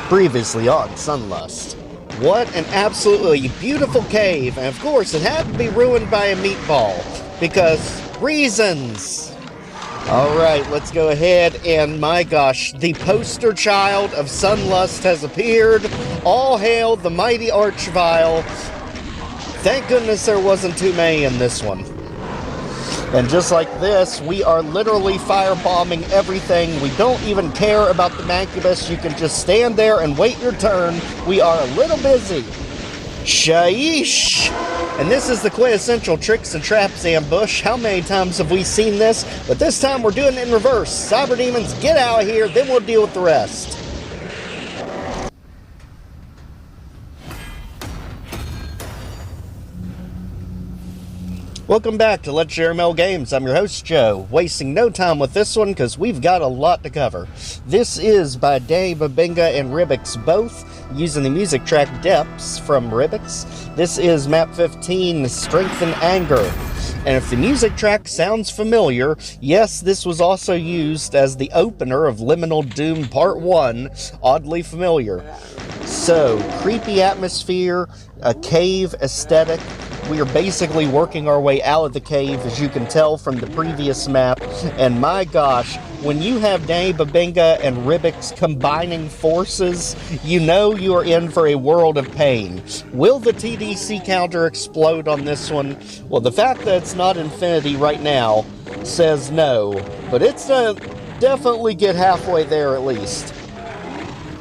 Previously on Sunlust. What an absolutely beautiful cave, and of course it had to be ruined by a meatball, because reasons! Alright, let's go ahead, and my gosh, the poster child of Sunlust has appeared. All hail the mighty Archvile. Thank goodness there wasn't too many in this one. And just like this, we are literally firebombing everything. We don't even care about the Mancubus. You can just stand there and wait your turn. We are a little busy. Sheesh! And this is the quintessential tricks and traps ambush. How many times have we seen this? But this time we're doing it in reverse. Cyber demons, get out of here, then we'll deal with the rest. Welcome back to Legendary Mail Games. I'm your host, Joe. Wasting no time with this one because we've got a lot to cover. This is by Dannebubinga and Ribbiks, both using the music track Depths from Ribbiks. This is MAP15, Strength and Anger. And if the music track sounds familiar, yes, this was also used as the opener of Liminal Doom Part 1, oddly familiar. So, creepy atmosphere, a cave aesthetic. We are basically working our way out of the cave, as you can tell from the previous map, and my gosh, when you have Dannebubinga and Ribbiks combining forces, you know you are in for a world of pain. Will the TDC counter explode on this one? Well, the fact that it's not infinity right now says no, but it's gonna definitely get halfway there at least.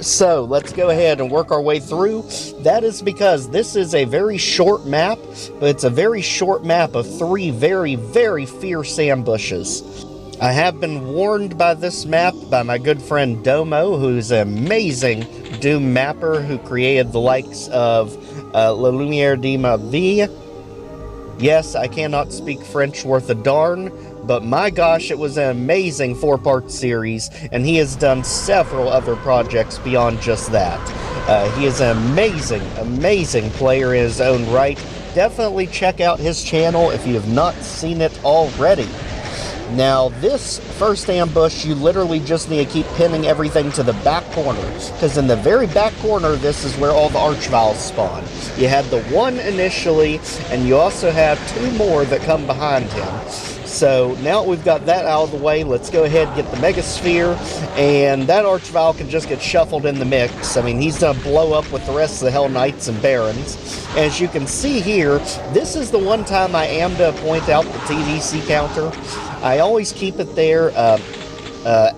So, let's go ahead and work our way through. That is because this is a very short map, but it's a very short map of three very, very fierce ambushes. I have been warned by this map by my good friend Domo, who's an amazing Doom mapper who created the likes of Liminal Doom MAP15. Yes, I cannot speak French worth a darn, but my gosh, it was an amazing 4-part series, and he has done several other projects beyond just that. He is an amazing, amazing player in his own right. Definitely check out his channel if you have not seen it already. Now, this first ambush, you literally just need to keep pinning everything to the back corner, because in the very back corner, this is where all the Archviles spawn. You had the one initially, and you also have two more that come behind him. So now we've got that out of the way, let's go ahead and get the Megasphere, and that Archvile can just get shuffled in the mix. I mean, he's going to blow up with the rest of the Hell Knights and Barons. As you can see here, this is the one time I am to point out the TDC counter. I always keep it there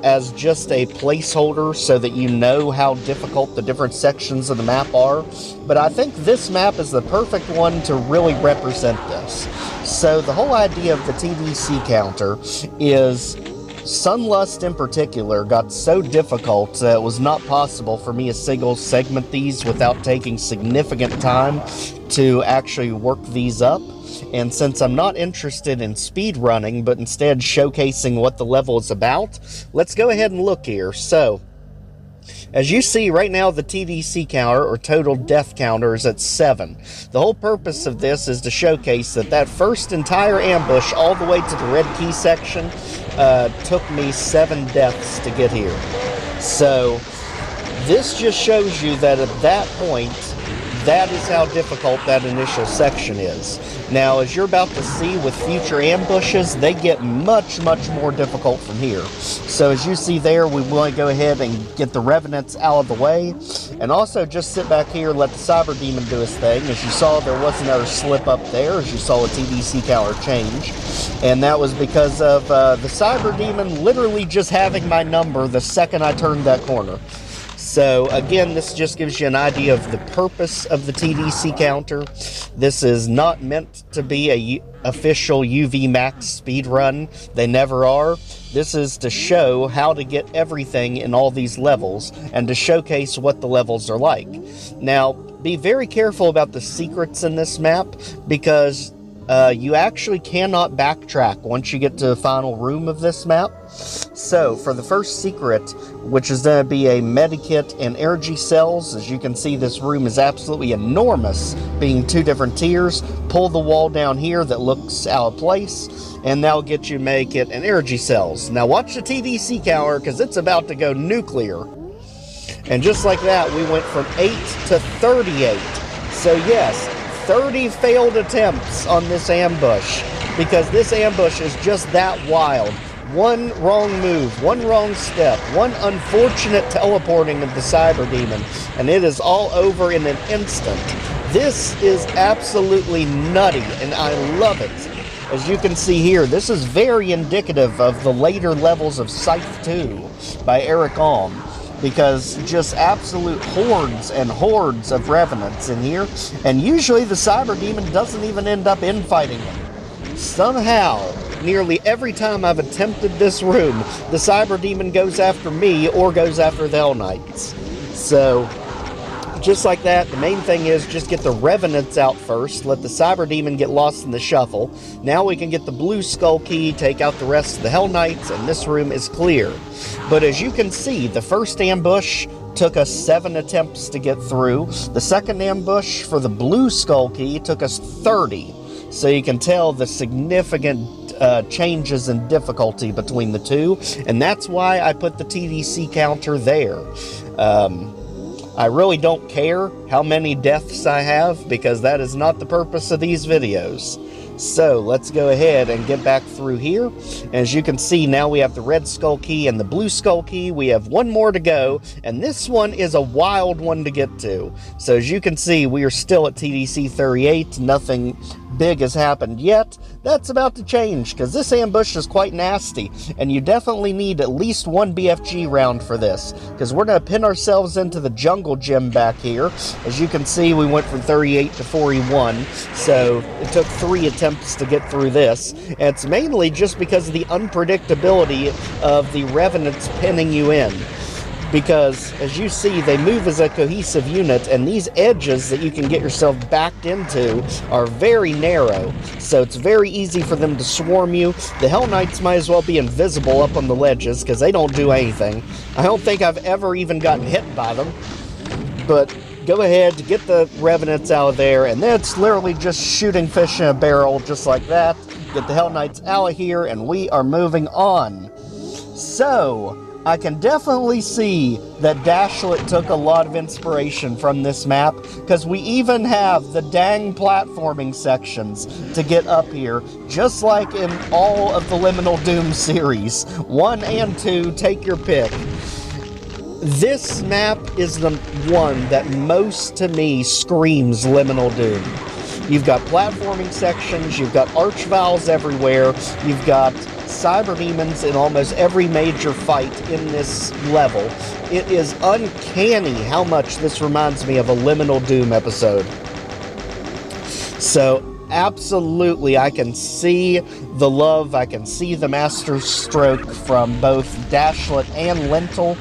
as just a placeholder so that you know how difficult the different sections of the map are. But I think this map is the perfect one to really represent this. So the whole idea of the TDC counter is Sunlust in particular got so difficult that it was not possible for me to single segment these without taking significant time to actually work these up. And since I'm not interested in speed running, but instead showcasing what the level is about, let's go ahead and look here. So, as you see right now, the TDC counter, or total death counter, is at 7. The whole purpose of this is to showcase that that first entire ambush, all the way to the red key section, took me 7 deaths to get here. So, this just shows you that at that point, that is how difficult that initial section is. Now, as you're about to see with future ambushes, they get much, much more difficult from here. So as you see there, we want to go ahead and get the Revenants out of the way. And also just sit back here and let the Cyber Demon do his thing. As you saw, there was another slip up there, as you saw a TDC counter change. And that was because of the Cyber Demon literally just having my number the second I turned that corner. So again, this just gives you an idea of the purpose of the TDC counter. This is not meant to be a official UV max speed run. They never are. This is to show how to get everything in all these levels and to showcase what the levels are like. Now, be very careful about the secrets in this map, because you actually cannot backtrack once you get to the final room of this map. So, for the first secret, which is going to be a medikit and energy cells, as you can see, this room is absolutely enormous, being 2 different tiers. Pull the wall down here that looks out of place, and that'll get you medikit and energy cells. Now watch the TDC counter, because it's about to go nuclear. And just like that, we went from 8 to 38. So yes, 30 failed attempts on this ambush, because this ambush is just that wild. One wrong move, one wrong step, one unfortunate teleporting of the Cyber Demon, and it is all over in an instant. This is absolutely nutty, and I love it. As you can see here, this is very indicative of the later levels of Scythe 2 by Eric Alm, because just absolute hordes and hordes of Revenants in here, and usually the Cyber Demon doesn't even end up infighting them. Somehow, nearly every time I've attempted this room, the Cyber Demon goes after me or goes after the Hell Knights. So, just like that, the main thing is just get the Revenants out first, let the Cyber Demon get lost in the shuffle. Now we can get the blue skull key, take out the rest of the Hell Knights, and this room is clear. But as you can see, the first ambush took us 7 attempts to get through. The second ambush for the blue skull key took us 30. So you can tell the significant changes in difficulty between the two, and that's why I put the TDC counter there. I really don't care how many deaths I have, because that is not the purpose of these videos. So let's go ahead and get back through here. As you can see, now we have the red skull key and the blue skull key. We have one more to go, and this one is a wild one to get to. So as you can see, we are still at TDC 38. Nothing big has happened yet. That's about to change, because this ambush is quite nasty, and you definitely need at least one BFG round for this, because we're going to pin ourselves into the jungle gym back here. As you can see, we went from 38 to 41, so it took 3 attempts to get through this, and it's mainly just because of the unpredictability of the Revenants pinning you in. Because, as you see, they move as a cohesive unit, and these edges that you can get yourself backed into are very narrow, so it's very easy for them to swarm you. The Hell Knights might as well be invisible up on the ledges, because they don't do anything. I don't think I've ever even gotten hit by them. But go ahead, get the Revenants out of there, and then it's literally just shooting fish in a barrel, just like that. Get the Hell Knights out of here, and we are moving on. So, I can definitely see that Dashlet took a lot of inspiration from this map, because we even have the dang platforming sections to get up here, just like in all of the Liminal Doom series. 1 and 2, take your pick. This map is the one that most, to me, screams Liminal Doom. You've got platforming sections, you've got archviles everywhere, you've got Cyber Demons in almost every major fight in this level. It is uncanny how much this reminds me of a Liminal Doom episode. So, absolutely, I can see the love, I can see the master stroke from both Dashlet and Lentil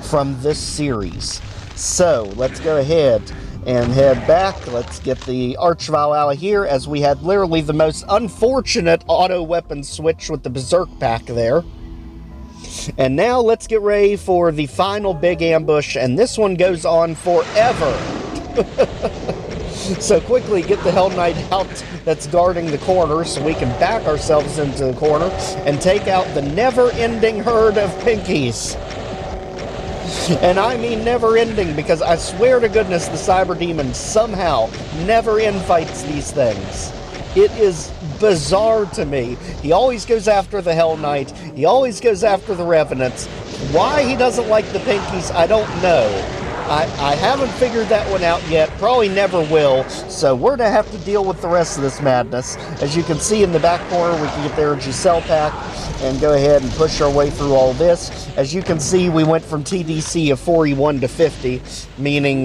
from this series. So, let's go ahead and head back. Let's get the Archvile out of here, as we had literally the most unfortunate auto weapon switch with the Berserk pack there. And now let's get ready for the final big ambush, and this one goes on forever. So quickly get the Hell Knight out that's guarding the corner so we can back ourselves into the corner and take out the never-ending herd of Pinkies. And I mean never-ending, because I swear to goodness the Cyber Demon somehow never infights these things. It is bizarre to me. He always goes after the Hell Knight. He always goes after the Revenants. Why he doesn't like the Pinkies, I don't know. I haven't figured that one out yet. Probably never will. So we're going to have to deal with the rest of this madness. As you can see in the back corner, we can get their Giselle pack and go ahead and push our way through all this. As you can see, we went from TDC of 41 to 50, meaning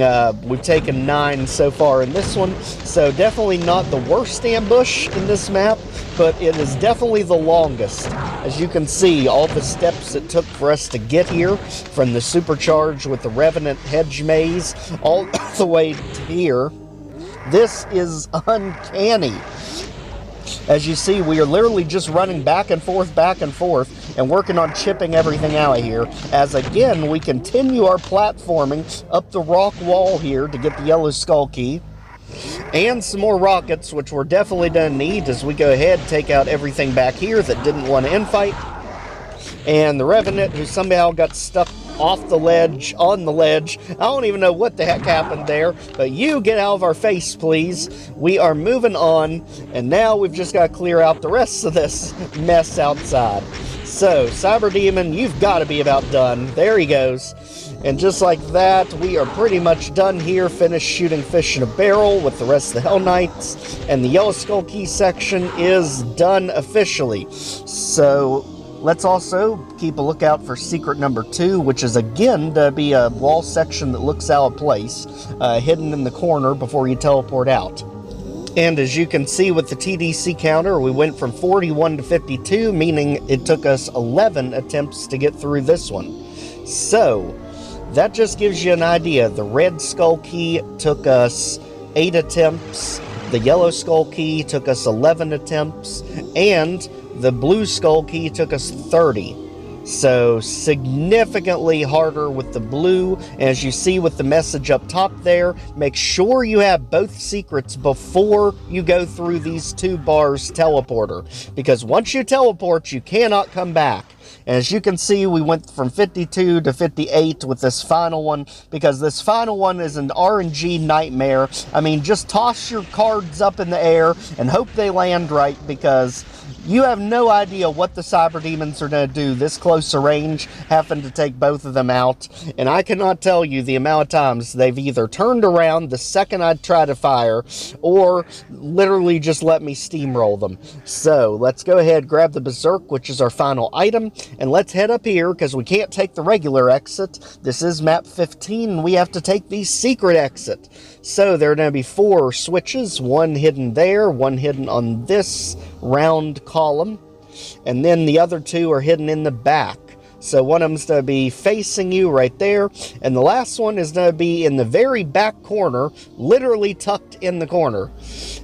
we've taken 9 so far in this one. So definitely not the worst ambush in this map, but it is definitely the longest. As you can see, all the steps it took for us to get here, from the supercharge with the Revenant hedge maze, all the way to here. This is uncanny. As you see, we are literally just running back and forth, and working on chipping everything out of here, as again, we continue our platforming up the rock wall here to get the yellow skull key. And some more rockets, which we're definitely going to need as we go ahead and take out everything back here that didn't want to infight. And the Revenant, who somehow got stuck off the ledge, on the ledge. I don't even know what the heck happened there, but you get out of our face, please. We are moving on, and now we've just got to clear out the rest of this mess outside. So, Cyber Demon, you've got to be about done. There he goes. And just like that, we are pretty much done here, finished shooting fish in a barrel with the rest of the Hell Knights, and the Yellow Skull Key section is done officially. So, let's also keep a lookout for secret number 2, which is again to be a wall section that looks out of place, hidden in the corner before you teleport out. And as you can see with the TDC counter, we went from 41 to 52, meaning it took us 11 attempts to get through this one. So, that just gives you an idea. The Red Skull Key took us 8 attempts, the Yellow Skull Key took us 11 attempts, and the Blue Skull Key took us 30. So, significantly harder with the blue. As you see with the message up top there, make sure you have both secrets before you go through these 2 bars teleporter. Because once you teleport, you cannot come back. And as you can see, we went from 52 to 58 with this final one, because this final one is an RNG nightmare. I mean, just toss your cards up in the air and hope they land right, because you have no idea what the Cyber Demons are going to do this close to range, having to take both of them out. And I cannot tell you the amount of times they've either turned around the second I try to fire, or literally just let me steamroll them. So, let's go ahead, grab the Berserk, which is our final item, and let's head up here, because we can't take the regular exit. This is map 15, and we have to take the secret exit. So, there are going to be 4 switches, one hidden there, one hidden on this round column, and then the other 2 are hidden in the back. So one of them's going to be facing you right there, and the last one is going to be in the very back corner, literally tucked in the corner.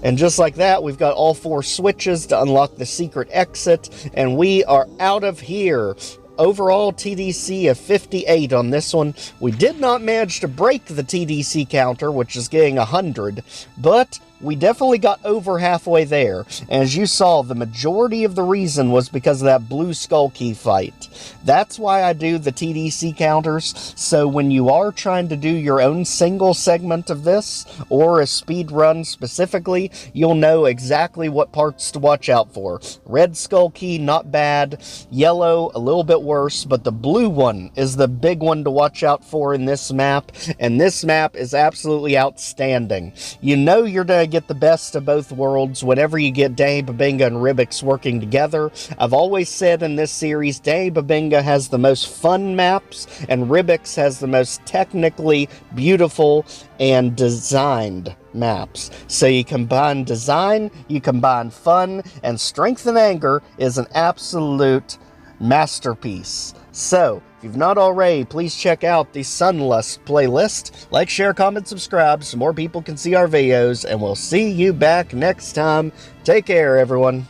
And just like that, we've got all 4 switches to unlock the secret exit, and we are out of here. Overall TDC of 58 on this one. We did not manage to break the TDC counter, which is getting 100, but we definitely got over halfway there. And as you saw, the majority of the reason was because of that Blue Skull Key fight. That's why I do the TDC counters, so when you are trying to do your own single segment of this, or a speed run specifically, you'll know exactly what parts to watch out for. Red Skull Key, not bad. Yellow, a little bit worse, but the blue one is the big one to watch out for in this map, and this map is absolutely outstanding. You know you're going to get the best of both worlds whenever you get Dannebubinga and Ribbiks working together. I've always said in this series, Dannebubinga has the most fun maps, and Ribbiks has the most technically beautiful and designed maps. So you combine design, you combine fun, and Strength and Anger is an absolute masterpiece. So, if you've not already, please check out the Sunlust playlist. Like, share, comment, subscribe so more people can see our videos, and we'll see you back next time. Take care, everyone.